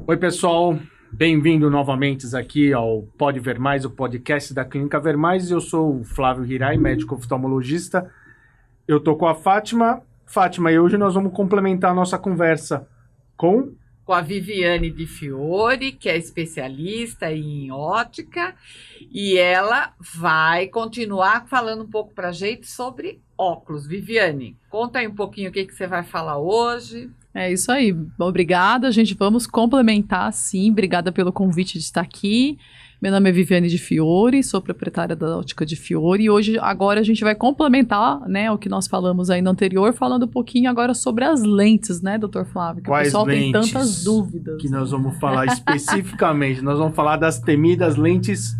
Oi, pessoal. Bem-vindo novamente aqui ao Pode Ver Mais, o podcast da Clínica Ver Mais. Eu sou o Flávio Hirai, médico oftalmologista. Eu tô com a Fátima. Fátima, e hoje nós vamos complementar a nossa conversa com a Viviane Di Fiore, que é especialista em ótica, e ela vai continuar falando um pouco para a gente sobre óculos. Viviane, conta aí um pouquinho o que você vai falar hoje. É isso aí, obrigada, gente, vamos complementar, sim, obrigada pelo convite de estar aqui. Meu nome é Viviane Di Fiore, sou proprietária da Ótica Di Fiore e hoje, agora a gente vai complementar, né, o que nós falamos aí no anterior, falando um pouquinho agora sobre as lentes, né, doutor Flávio, que quais o pessoal lentes tem tantas dúvidas. Que nós vamos falar especificamente, nós vamos falar das temidas lentes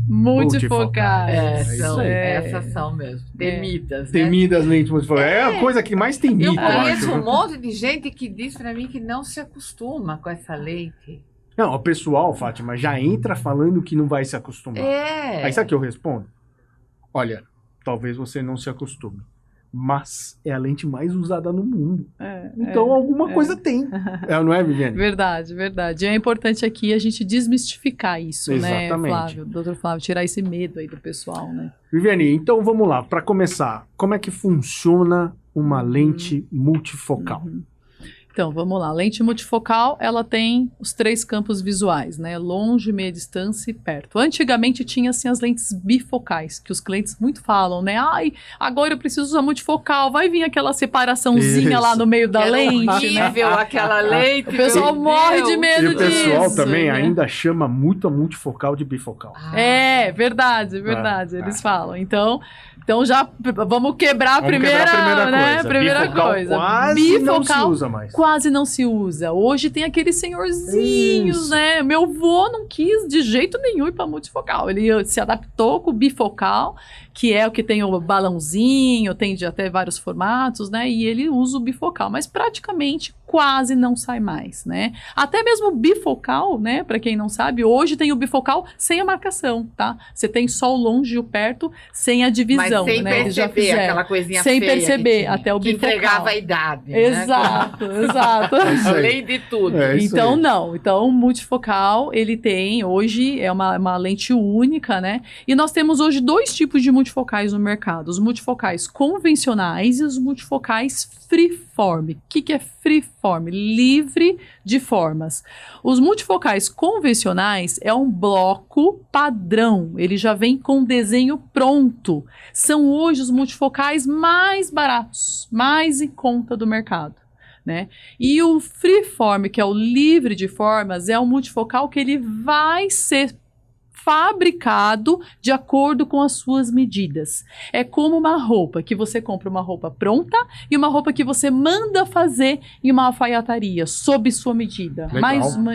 multifocais. Essas são mesmo, temidas, né? Temidas lentes multifocais, é a coisa que mais tem mito, eu conheço acho. Um monte de gente que diz para mim que não se acostuma com essa lente. Não, o pessoal, Fátima, já entra falando que não vai se acostumar. Aí sabe o que eu respondo? Olha, talvez você não se acostume, mas é a lente mais usada no mundo. Então alguma coisa tem. Não é, Viviane? Verdade, verdade. E é importante aqui a gente desmistificar isso, exatamente, né, Flávio? Doutor Flávio, tirar esse medo aí do pessoal, né? Viviane, então vamos lá. Para começar, como é que funciona uma lente multifocal? Então, vamos lá. A lente multifocal, ela tem os 3 campos visuais, né? Longe, meia distância e perto. Antigamente tinha, assim, as lentes bifocais, que os clientes muito falam, né? Ai, agora eu preciso usar multifocal, vai vir aquela separaçãozinha lá no meio da lente, horrível, né? Aquela lente. O pessoal morre de medo disso. E o pessoal também né? ainda chama muito a multifocal de bifocal. Verdade. Eles falam. Então já vamos quebrar a primeira coisa. Quase não se usa mais. Quase não se usa. Hoje tem aqueles senhorzinhos, né? Meu avô não quis de jeito nenhum ir para multifocal. Ele se adaptou com o bifocal, que é o que tem o balãozinho, tem de até vários formatos, né? E ele usa o bifocal, mas praticamente quase não sai mais, né? Até mesmo o bifocal, né? Para quem não sabe, hoje tem o bifocal sem a marcação, tá? Você tem só o longe e o perto sem a divisão, mas sem né? perceber aquela coisinha sem feia perceber até o bifocal. Que entregava a idade, exato. Além de tudo. Então, não. Então, o multifocal, ele tem, hoje, é uma lente única, né? E nós temos hoje 2 tipos de multifocais no mercado. Os multifocais convencionais e os multifocais freeform. O que é freeform? Livre de formas. Os multifocais convencionais é um bloco padrão. Ele já vem com o desenho pronto. São hoje os multifocais mais baratos, mais em conta do mercado. Né? E o freeform, que é o livre de formas, é um multifocal que ele vai ser fabricado de acordo com as suas medidas. É como uma roupa, que você compra uma roupa pronta e uma roupa que você manda fazer em uma alfaiataria, sob sua medida.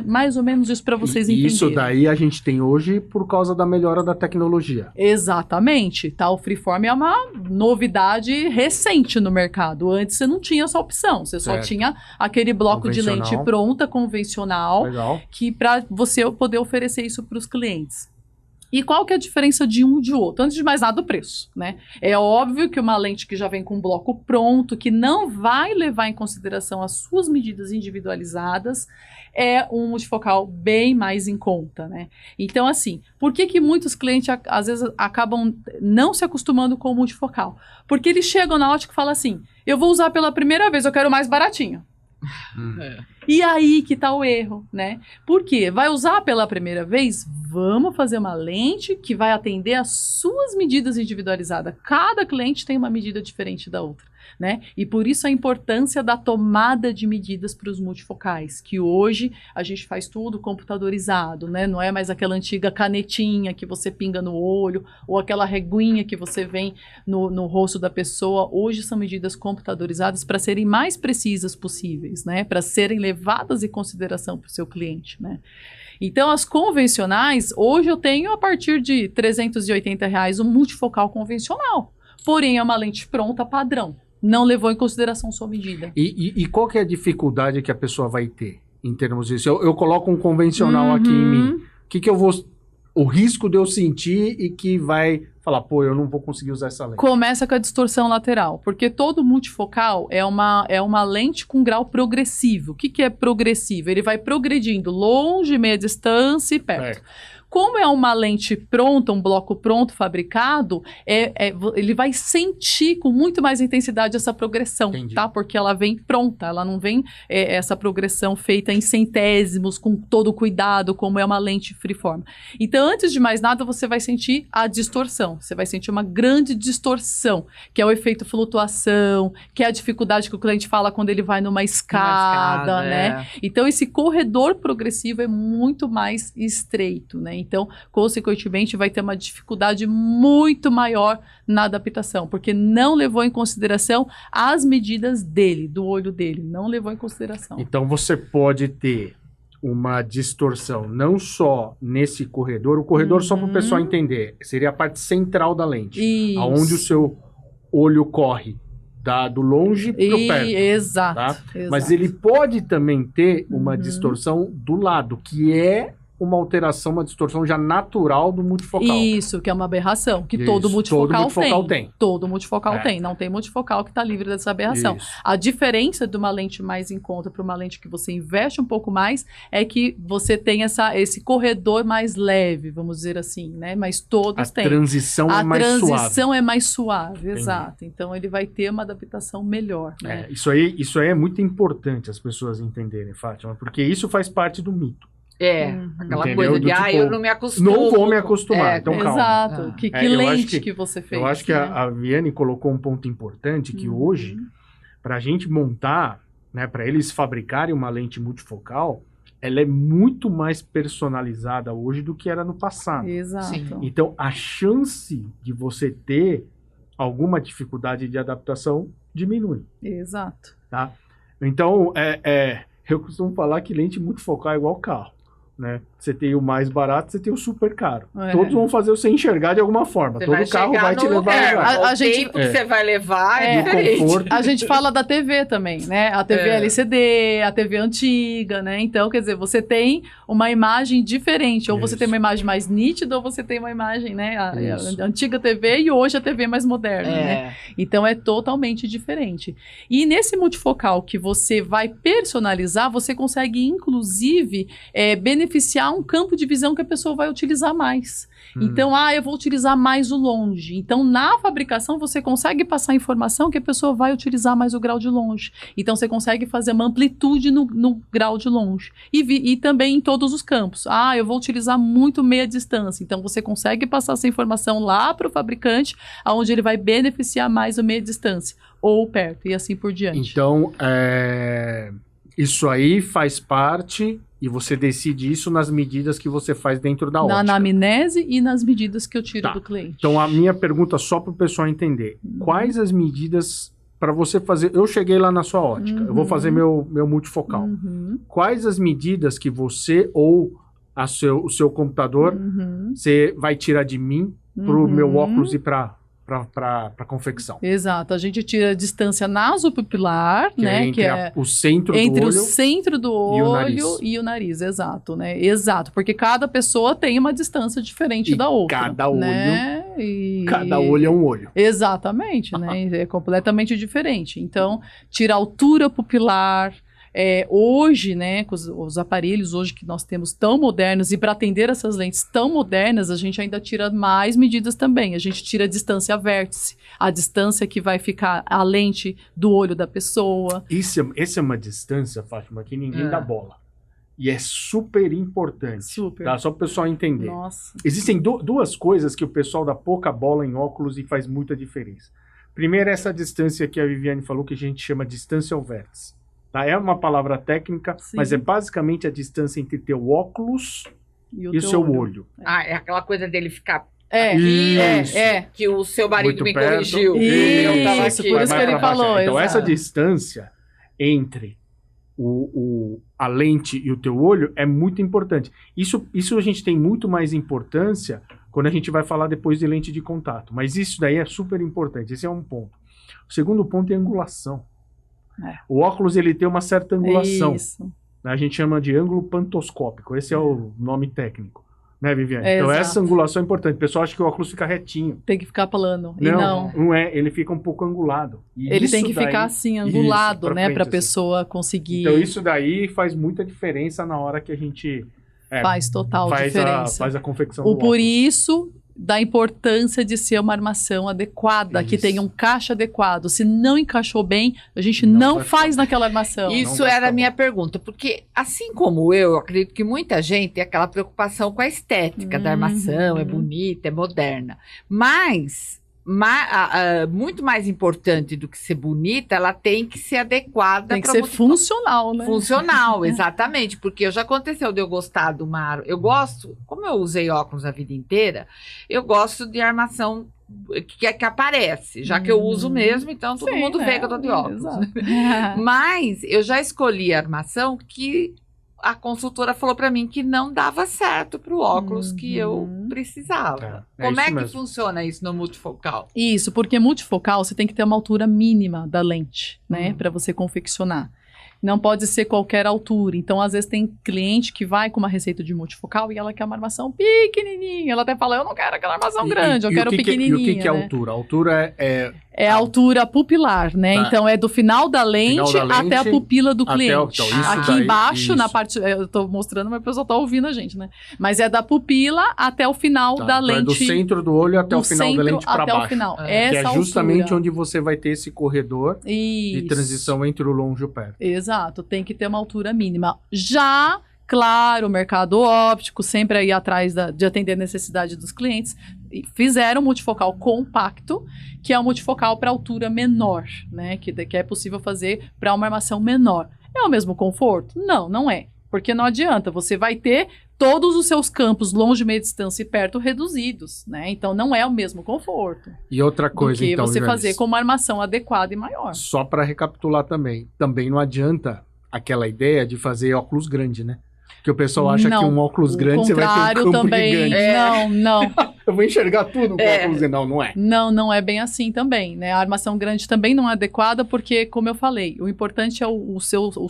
Mais ou menos isso para vocês entenderem. Isso daí a gente tem hoje por causa da melhora da tecnologia. Exatamente. Tá? O freeform é uma novidade recente no mercado. Antes você não tinha essa opção. Você só tinha aquele bloco de lente pronta, convencional, que para você poder oferecer isso para os clientes. E qual que é a diferença de um e de outro? Antes de mais nada, o preço, né? É óbvio que uma lente que já vem com um bloco pronto, que não vai levar em consideração as suas medidas individualizadas, é um multifocal bem mais em conta, né? Então, assim, por que muitos clientes, às vezes, acabam não se acostumando com o multifocal? Porque eles chegam na ótica e falam assim, eu vou usar pela primeira vez, eu quero mais baratinho. E aí que tá o erro, né? Por quê? Vai usar pela primeira vez? Vamos fazer uma lente que vai atender às suas medidas individualizadas. Cada cliente tem uma medida diferente da outra, né? E por isso a importância da tomada de medidas para os multifocais, que hoje a gente faz tudo computadorizado, né? Não é mais aquela antiga canetinha que você pinga no olho ou aquela reguinha que você vê no rosto da pessoa. Hoje são medidas computadorizadas para serem mais precisas possíveis, né? Para serem levadas em consideração para o seu cliente, né? Então, as convencionais, hoje eu tenho a partir de R$380 um multifocal convencional. Porém, é uma lente pronta padrão. Não levou em consideração sua medida. E qual que é a dificuldade que a pessoa vai ter em termos disso? Eu coloco um convencional aqui em mim. O que eu vou o risco de eu sentir e que vai falar, pô, eu não vou conseguir usar essa lente? Começa com a distorção lateral, porque todo multifocal é uma lente com grau progressivo. O que é progressivo? Ele vai progredindo longe, meia distância e perto. Como é uma lente pronta, um bloco pronto, fabricado, ele vai sentir com muito mais intensidade essa progressão, tá? Porque ela vem pronta, ela não vem essa progressão feita em centésimos, com todo o cuidado, como é uma lente freeform. Então, antes de mais nada, você vai sentir a distorção. Você vai sentir uma grande distorção, que é o efeito flutuação, que é a dificuldade que o cliente fala quando ele vai numa escada, né? Então, esse corredor progressivo é muito mais estreito, né? Então, consequentemente, vai ter uma dificuldade muito maior na adaptação, porque não levou em consideração as medidas dele, do olho dele, não levou em consideração. Então, você pode ter uma distorção, não só nesse corredor, o corredor, só para o pessoal entender, seria a parte central da lente, aonde o seu olho corre. Do longe para o perto. Exato, tá? Exato. Mas ele pode também ter uma distorção do lado, que é uma alteração, uma distorção já natural do multifocal. Isso, que é uma aberração, que todo multifocal tem. Todo multifocal tem. Não tem multifocal que está livre dessa aberração. Isso. A diferença de uma lente mais em conta para uma lente que você investe um pouco mais é que você tem esse corredor mais leve, vamos dizer assim, né? Mas todos têm. A transição é mais suave. A transição é mais suave, exato. Então, ele vai ter uma adaptação melhor. Né? Isso aí é muito importante as pessoas entenderem, Fátima, porque isso faz parte do mito. Aquela coisa de, eu não me acostumo. Não vou me acostumar, então calma. Exato, que lente que você fez. Eu acho que a Viane colocou um ponto importante, que hoje, para a gente montar, né, para eles fabricarem uma lente multifocal, ela é muito mais personalizada hoje do que era no passado. Exato. Sim. Então, a chance de você ter alguma dificuldade de adaptação diminui. Exato. Tá? Então, eu costumo falar que lente multifocal é igual carro. Né? Você tem o mais barato, você tem o super caro. Todos vão fazer você enxergar de alguma forma. Todo carro vai te levar o tempo que você vai levar é diferente. A gente fala da TV também, né? A TV LCD, a TV antiga, né? Então, quer dizer, você tem uma imagem diferente. Ou você tem uma imagem mais nítida, ou você tem uma imagem, né? A antiga TV e hoje a TV mais moderna, né? Então, é totalmente diferente. E nesse multifocal que você vai personalizar, você consegue, inclusive, beneficiar um campo de visão que a pessoa vai utilizar mais. Então, eu vou utilizar mais o longe. Então, na fabricação, você consegue passar a informação que a pessoa vai utilizar mais o grau de longe. Então, você consegue fazer uma amplitude no grau de longe. E também em todos os campos. Eu vou utilizar muito meia distância. Então, você consegue passar essa informação lá para o fabricante, onde ele vai beneficiar mais o meia distância. Ou perto, e assim por diante. Então, isso aí faz parte... E você decide isso nas medidas que você faz dentro da ótica. Na anamnese e nas medidas que eu tiro do cliente. Então, a minha pergunta, só para o pessoal entender. Quais as medidas para você fazer... Eu cheguei lá na sua ótica. Eu vou fazer meu multifocal. Quais as medidas que você ou o seu computador você vai tirar de mim para o meu óculos e para confecção? Exato. A gente tira a distância nasopupilar, né? Entre o centro do olho e o nariz. Exato, né? Exato. Porque cada pessoa tem uma distância diferente da outra. Cada olho. Né? Cada olho é um olho. Exatamente, né? É completamente diferente. Então, tira a altura pupilar. Hoje, né, com os aparelhos hoje que nós temos tão modernos e para atender essas lentes tão modernas, a gente ainda tira mais medidas também. A gente tira a distância vértice, a distância que vai ficar a lente do olho da pessoa. Essa é uma distância, Fátima, que ninguém dá bola. E é super importante. Super. Tá? Só para o pessoal entender. Nossa. Existem duas coisas que o pessoal dá pouca bola em óculos e faz muita diferença. Primeiro, essa distância que a Viviane falou, que a gente chama de distância ao vértice. Tá? É uma palavra técnica, mas é basicamente a distância entre teu óculos e o seu olho. É aquela coisa dele ficar... Que o seu marido me corrigiu. Isso, por isso que ele falou. Então, essa distância entre a lente e o teu olho é muito importante. Isso a gente tem muito mais importância quando a gente vai falar depois de lente de contato. Mas isso daí é super importante. Esse é um ponto. O segundo ponto é a angulação. O óculos ele tem uma certa angulação. A gente chama de ângulo pantoscópico. Esse é o nome técnico. Né, Viviane? Então essa angulação é importante. O pessoal acha que o óculos fica retinho. Tem que ficar plano. Não é. Ele fica um pouco angulado. E ele tem que ficar assim, angulado, né? Para a pessoa conseguir... Então isso daí faz muita diferença na hora que a gente... faz total diferença. Faz a confecção do óculos. Por isso... da importância de ser uma armação adequada, que tenha um caixa adequado. Se não encaixou bem, a gente não faz naquela armação. Isso era a minha pergunta, porque assim como eu acredito que muita gente tem aquela preocupação com a estética da armação, é bonita, é moderna, mas muito mais importante do que ser bonita, ela tem que ser adequada. Tem que ser funcional, né? Funcional, exatamente, porque já aconteceu de eu gostar de uma... Eu gosto, como eu usei óculos a vida inteira, eu gosto de armação que aparece, já que eu uso mesmo, então todo mundo vê que eu tô de óculos. Mas eu já escolhi a armação que a consultora falou para mim que não dava certo para o óculos que eu precisava. Como é que funciona isso no multifocal? Isso, porque multifocal você tem que ter uma altura mínima da lente, né, para você confeccionar. Não pode ser qualquer altura. Então, às vezes, tem cliente que vai com uma receita de multifocal e ela quer uma armação pequenininha. Ela até fala, eu não quero aquela armação grande, eu quero pequenininha. E o que é altura? A altura é a altura pupilar, né? Então, é do final da lente até a pupila do cliente. Aqui embaixo, na parte... Eu tô mostrando, mas o pessoal tá ouvindo a gente, né? Mas é da pupila até o final da lente. É do centro do olho até o final da lente para baixo. Até o final. Que é justamente onde você vai ter esse corredor de transição entre o longe e o perto. Exato, tem que ter uma altura mínima. Já, claro, o mercado óptico, sempre aí atrás de atender a necessidade dos clientes, fizeram um multifocal compacto, que é um multifocal para altura menor, né? Que é possível fazer para uma armação menor. É o mesmo conforto? Não, não é. Porque não adianta, você vai ter todos os seus campos longe, meia distância e perto reduzidos, né? Então não é o mesmo conforto. E outra coisa, então, você fazer com uma armação adequada e maior. Só para recapitular também não adianta aquela ideia de fazer óculos grande, né? Porque o pessoal acha que um óculos grande você vai ter um campo gigante. Não. Eu vou enxergar tudo com óculos grande. Não é. Não é bem assim também, né? A armação grande também não é adequada porque, como eu falei, o importante é o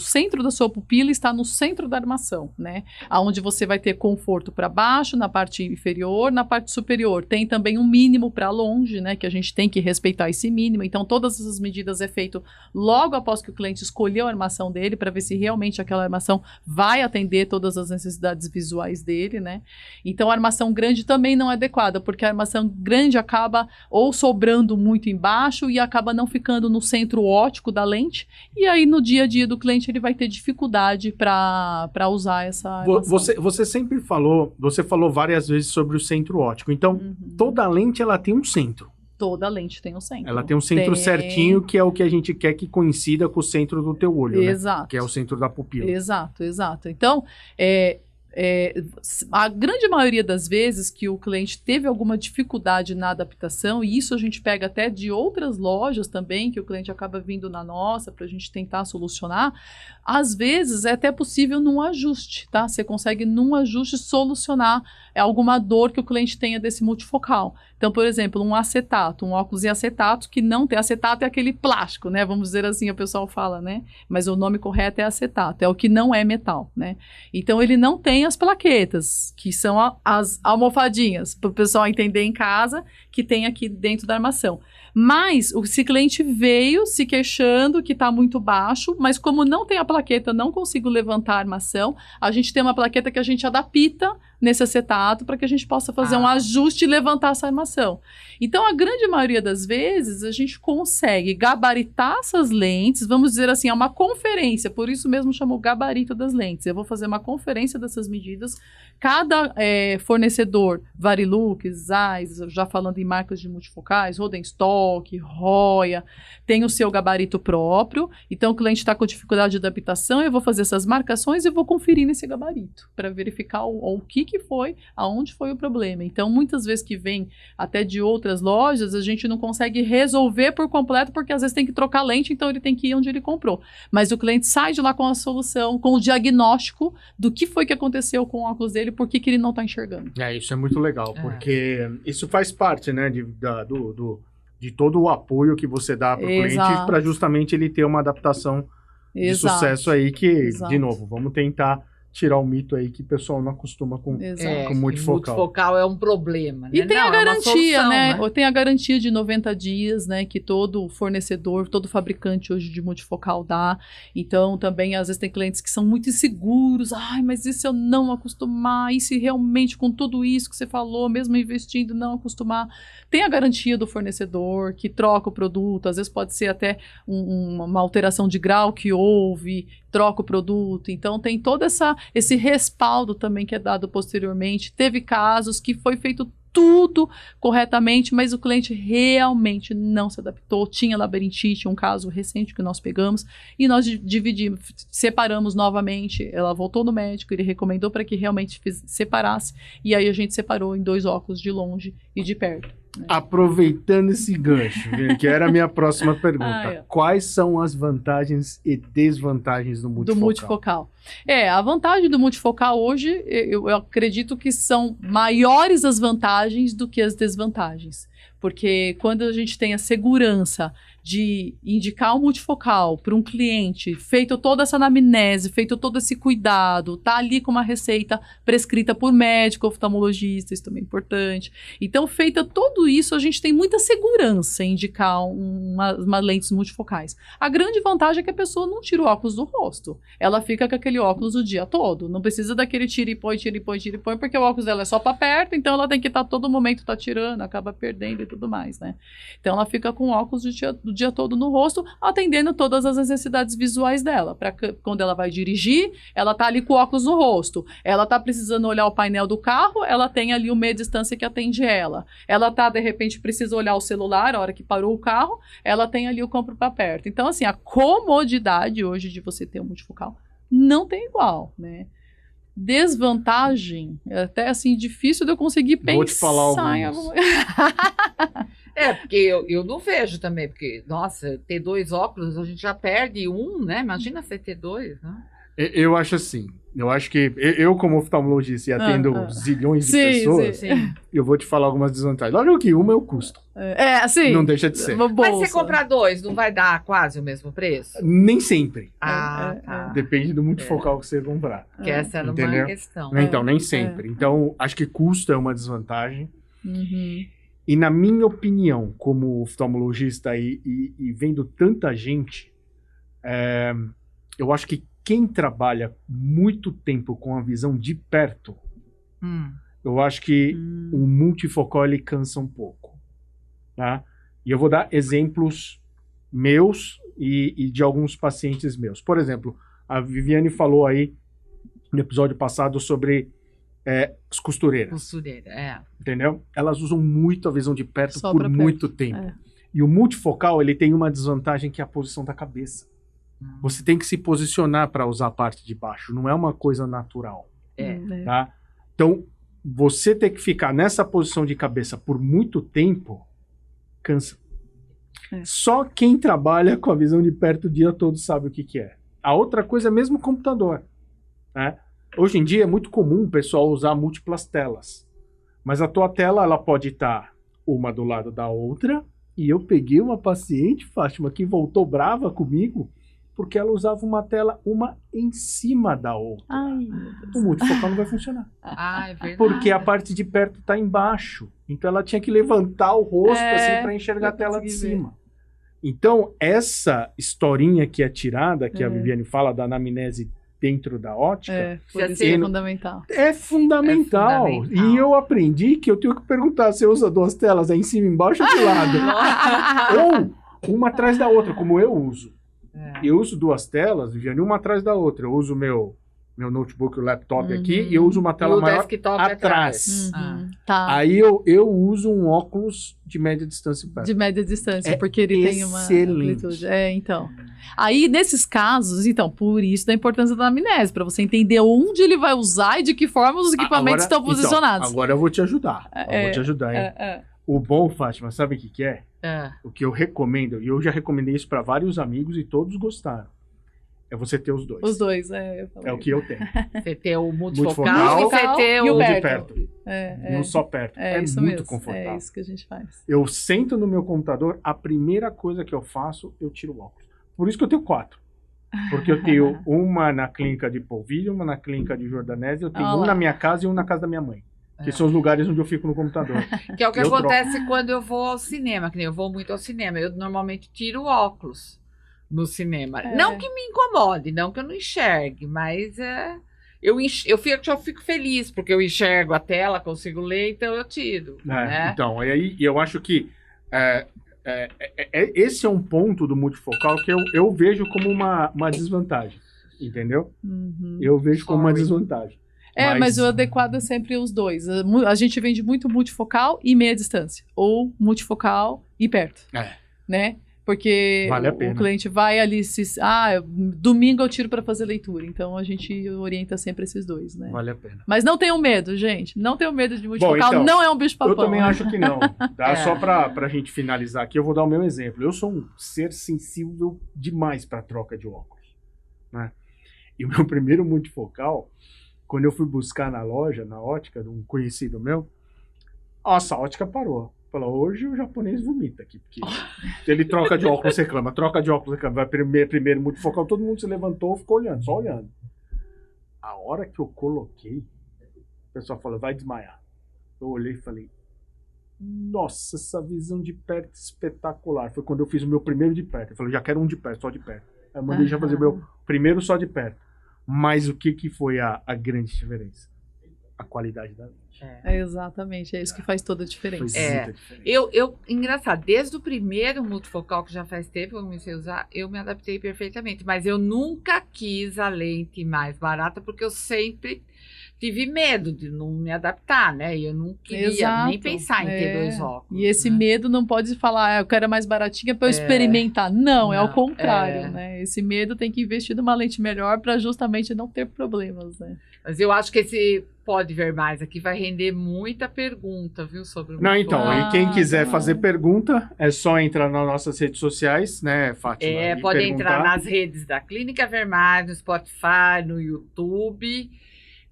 centro da sua pupila está no centro da armação, né? Aonde você vai ter conforto para baixo, na parte inferior, na parte superior. Tem também um mínimo para longe, né? Que a gente tem que respeitar esse mínimo. Então, todas essas medidas é feito logo após que o cliente escolheu a armação dele para ver se realmente aquela armação vai atender todas as necessidades visuais dele, né? Então, a armação grande também não é adequada, porque a armação grande acaba ou sobrando muito embaixo e acaba não ficando no centro óptico da lente, e aí no dia a dia do cliente ele vai ter dificuldade para usar essa armação. Você sempre falou, várias vezes sobre o centro óptico, então toda lente ela tem um centro. Toda lente tem um centro. Ela tem um centro certinho, que é o que a gente quer que coincida com o centro do teu olho, exato, né? Que é o centro da pupila. Exato. Então, a grande maioria das vezes que o cliente teve alguma dificuldade na adaptação, e isso a gente pega até de outras lojas também, que o cliente acaba vindo na nossa para a gente tentar solucionar, às vezes é até possível num ajuste, tá? Você consegue num ajuste solucionar alguma dor que o cliente tenha desse multifocal. Então, por exemplo, um acetato, um óculos em acetato que não tem acetato, é aquele plástico, né? Vamos dizer assim, o pessoal fala, né? Mas o nome correto é acetato, é o que não é metal, né? Então, ele não tem as plaquetas, que são as almofadinhas, para o pessoal entender em casa, que tem aqui dentro da armação. Mas esse cliente veio se queixando que está muito baixo, mas como não tem a plaqueta, não consigo levantar a armação, a gente tem uma plaqueta que a gente adapta nesse acetato para que a gente possa fazer um ajuste e levantar essa armação. Então, a grande maioria das vezes, a gente consegue gabaritar essas lentes, vamos dizer assim, é uma conferência, por isso mesmo chamou gabarito das lentes. Eu vou fazer uma conferência dessas medidas, cada fornecedor, Varilux, Zeiss, já falando em marcas de multifocais, Rodenstock, Roya, tem o seu gabarito próprio, então o cliente está com dificuldade de adaptação, eu vou fazer essas marcações e vou conferir nesse gabarito, para verificar o que foi, aonde foi o problema. Então, muitas vezes que vem até de outras lojas, a gente não consegue resolver por completo, porque às vezes tem que trocar lente, então ele tem que ir onde ele comprou. Mas o cliente sai de lá com a solução, com o diagnóstico do que foi que aconteceu com o óculos dele, por que ele não está enxergando. Isso é muito legal, porque isso faz parte, né, de todo o apoio que você dá para o cliente, para justamente ele ter uma adaptação de sucesso aí, que, de novo, vamos tentar tirar o mito aí que o pessoal não acostuma com multifocal. Multifocal é um problema, né? E tem a garantia, solução, né? Tem a garantia de 90 dias, né? Que todo fornecedor, todo fabricante hoje de multifocal dá. Então, também, às vezes, tem clientes que são muito inseguros. Ai, mas e se eu não acostumar? E se realmente, com tudo isso que você falou, mesmo investindo, não acostumar? Tem a garantia do fornecedor, que troca o produto. Às vezes, pode ser até uma alteração de grau que houve, troca o produto. Então, tem todo esse respaldo também que é dado posteriormente. Teve casos que foi feito tudo corretamente, mas o cliente realmente não se adaptou, tinha labirintite, um caso recente que nós pegamos, e nós dividimos, separamos novamente, ela voltou no médico, ele recomendou para que realmente separasse, e aí a gente separou em 2 óculos de longe e de perto. Aproveitando esse gancho, que era a minha próxima pergunta, quais são as vantagens e desvantagens do multifocal? A vantagem do multifocal hoje, eu acredito que são maiores as vantagens do que as desvantagens, porque quando a gente tem a segurança de indicar o multifocal para um cliente, feito toda essa anamnese, feito todo esse cuidado, tá ali com uma receita prescrita por médico, oftalmologista, isso também é importante. Então, feita tudo isso, a gente tem muita segurança em indicar uma lentes multifocais. A grande vantagem é que a pessoa não tira o óculos do rosto. Ela fica com aquele óculos o dia todo. Não precisa daquele tira e põe, porque o óculos dela é só para perto, então ela tem que estar todo momento tirando, acaba perdendo e tudo mais, né? Então, ela fica com o óculos do dia todo no rosto, atendendo todas as necessidades visuais dela. Para quando ela vai dirigir, ela tá ali com o óculos no rosto. Ela tá precisando olhar o painel do carro, ela tem ali o meia distância que atende ela. Ela tá, de repente, precisa olhar o celular, a hora que parou o carro, ela tem ali o campo para perto. Então, assim, a comodidade hoje de você ter um multifocal não tem igual, né? Desvantagem, é até assim, difícil de eu conseguir pensar. Vou te falar em alguma... Porque eu não vejo também, porque, nossa, ter 2 óculos, a gente já perde um, né? Imagina você ter 2, né? Eu acho assim, eu acho que eu como oftalmologista e atendo zilhões de pessoas, sim. Eu vou te falar algumas desvantagens. Lógico que uma é o custo. Assim. Não deixa de ser. Mas se você comprar 2, não vai dar quase o mesmo preço? Nem sempre. Tá. Depende do multifocal que você comprar. Que essa era uma questão. Então, nem sempre. Então, acho que custo é uma desvantagem. E na minha opinião, como oftalmologista e vendo tanta gente, eu acho que quem trabalha muito tempo com a visão de perto, eu acho que o multifocal ele cansa um pouco. Tá? E eu vou dar exemplos meus e de alguns pacientes meus. Por exemplo, a Viviane falou aí no episódio passado sobre as costureiras. Entendeu? Elas usam muito a visão de perto só por muito tempo. E o multifocal ele tem uma desvantagem que é a posição da cabeça. Você tem que se posicionar para usar a parte de baixo. Não é uma coisa natural. Tá? Então, você ter que ficar nessa posição de cabeça por muito tempo, cansa. Só quem trabalha com a visão de perto o dia todo sabe o que é. A outra coisa é mesmo o computador. Né? Hoje em dia é muito comum o pessoal usar múltiplas telas. Mas a tua tela ela pode estar uma do lado da outra. E eu peguei uma paciente, Fátima, que voltou brava comigo, porque ela usava uma tela uma em cima da outra. O multifocal não vai funcionar. É verdade. Porque a parte de perto está embaixo. Então ela tinha que levantar o rosto assim para enxergar a tela de cima. Então, essa historinha que é tirada, que a Viviane fala da anamnese dentro da ótica, é fundamental. É fundamental. E eu aprendi que eu tenho que perguntar se eu uso 2 telas, em cima, embaixo ou de lado. Ou uma atrás da outra, como eu uso. Eu uso 2 telas, Viviane, uma atrás da outra. Eu uso meu notebook, o laptop aqui, e eu uso uma tela maior atrás. Tá. Aí eu uso um óculos de média distância. De média distância, porque ele tem uma amplitude. Então. Aí, nesses casos, por isso da importância da anamnese, para você entender onde ele vai usar e de que forma os equipamentos estão posicionados. Agora eu vou te ajudar. O bom, Fátima, sabe o que é? O que eu recomendo, e eu já recomendei isso para vários amigos e todos gostaram, é você ter os 2. Os 2, É o que eu tenho. Você ter o multifocal e você ter o de perto. Não só perto. É muito mesmo. Confortável. É isso que a gente faz. Eu sento no meu computador, a primeira coisa que eu faço, eu tiro o óculos. Por isso que eu tenho 4. Porque eu tenho uma na clínica de Polvilho, uma na clínica de Jordanese, eu tenho um na minha casa e um na casa da minha mãe. Que são os lugares onde eu fico no computador. Que é o que acontece quando eu vou ao cinema, que nem eu vou muito ao cinema. Eu normalmente tiro óculos no cinema. Não que me incomode, não que eu não enxergue, mas eu fico feliz, porque eu enxergo a tela, consigo ler, então eu tiro. Né? Então, aí eu acho que esse é um ponto do multifocal que eu vejo como uma desvantagem, entendeu? Eu vejo como uma desvantagem. Mas o adequado é sempre os dois. A gente vende muito multifocal e meia distância, ou multifocal e perto, né? Porque vale a pena. O cliente vai ali, domingo eu tiro para fazer leitura, então a gente orienta sempre esses dois, né? Vale a pena. Mas não tenham medo, gente, não tenham medo de multifocal, então, não é um bicho-papão. Eu também acho que não, tá? Só pra gente finalizar aqui, eu vou dar o meu exemplo. Eu sou um ser sensível demais para troca de óculos, né? E o meu primeiro multifocal, quando eu fui buscar na loja, na ótica de um conhecido meu, nossa, a ótica parou. Falou, hoje o japonês vomita aqui, porque ele troca de óculos, reclama, vai primeiro multifocal, todo mundo se levantou, ficou olhando, só olhando. A hora que eu coloquei, o pessoal falou, vai desmaiar. Eu olhei e falei, nossa, essa visão de perto espetacular. Foi quando eu fiz o meu primeiro de perto. Eu falei, já quero um de perto, só de perto. Aí eu mandei já fazer meu primeiro só de perto. Mas o que foi a grande diferença? A qualidade da lente. Exatamente, é isso que faz toda a diferença. Engraçado, desde o primeiro multifocal que já faz tempo que eu comecei a usar, eu me adaptei perfeitamente, mas eu nunca quis a lente mais barata, porque eu sempre tive medo de não me adaptar, né? E eu não queria nem pensar em ter dois óculos. E esse medo não pode falar, eu quero a mais baratinha para eu experimentar. Não, é ao contrário, né? Esse medo tem que investir numa lente melhor para justamente não ter problemas, né? Mas eu acho que esse Pode Ver Mais aqui vai render muita pergunta, viu, sobre o Não, então, e quem quiser fazer pergunta, é só entrar nas nossas redes sociais, né, Fátima? Pode entrar nas redes da Clínica Ver Mais, no Spotify, no YouTube,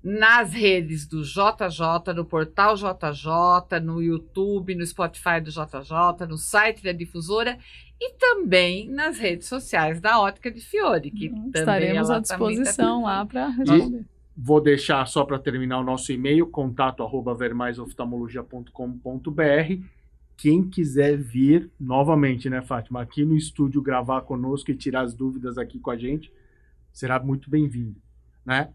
nas redes do JJ, no portal JJ, no YouTube, no Spotify do JJ, no site da difusora e também nas redes sociais da Ótica de Fiore, que estaremos à disposição lá para responder. Vou deixar só para terminar o nosso e-mail, contato@vermaisoftalmologia.com.br. Quem quiser vir novamente, né, Fátima, aqui no estúdio gravar conosco e tirar as dúvidas aqui com a gente, será muito bem-vindo, né?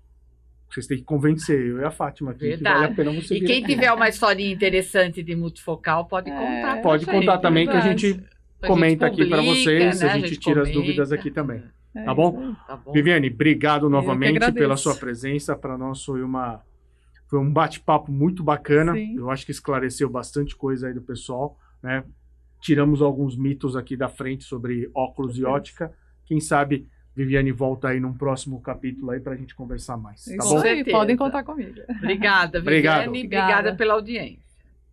Vocês têm que convencer eu e a Fátima aqui que vale a pena você vir. E quem tiver uma historinha interessante de multifocal, pode contar. Pode contar também, que a gente comenta aqui para vocês, né? A gente tira as dúvidas aqui também. Tá bom? Tá bom? Viviane, obrigado novamente pela sua presença. Para nós foi um bate-papo muito bacana. Sim. Eu acho que esclareceu bastante coisa aí do pessoal, né? Tiramos alguns mitos aqui da frente sobre óculos e ótica. Quem sabe Viviane volta aí num próximo capítulo aí pra gente conversar mais. Tá bom? Podem contar comigo. Obrigada, Viviane. Obrigada pela audiência.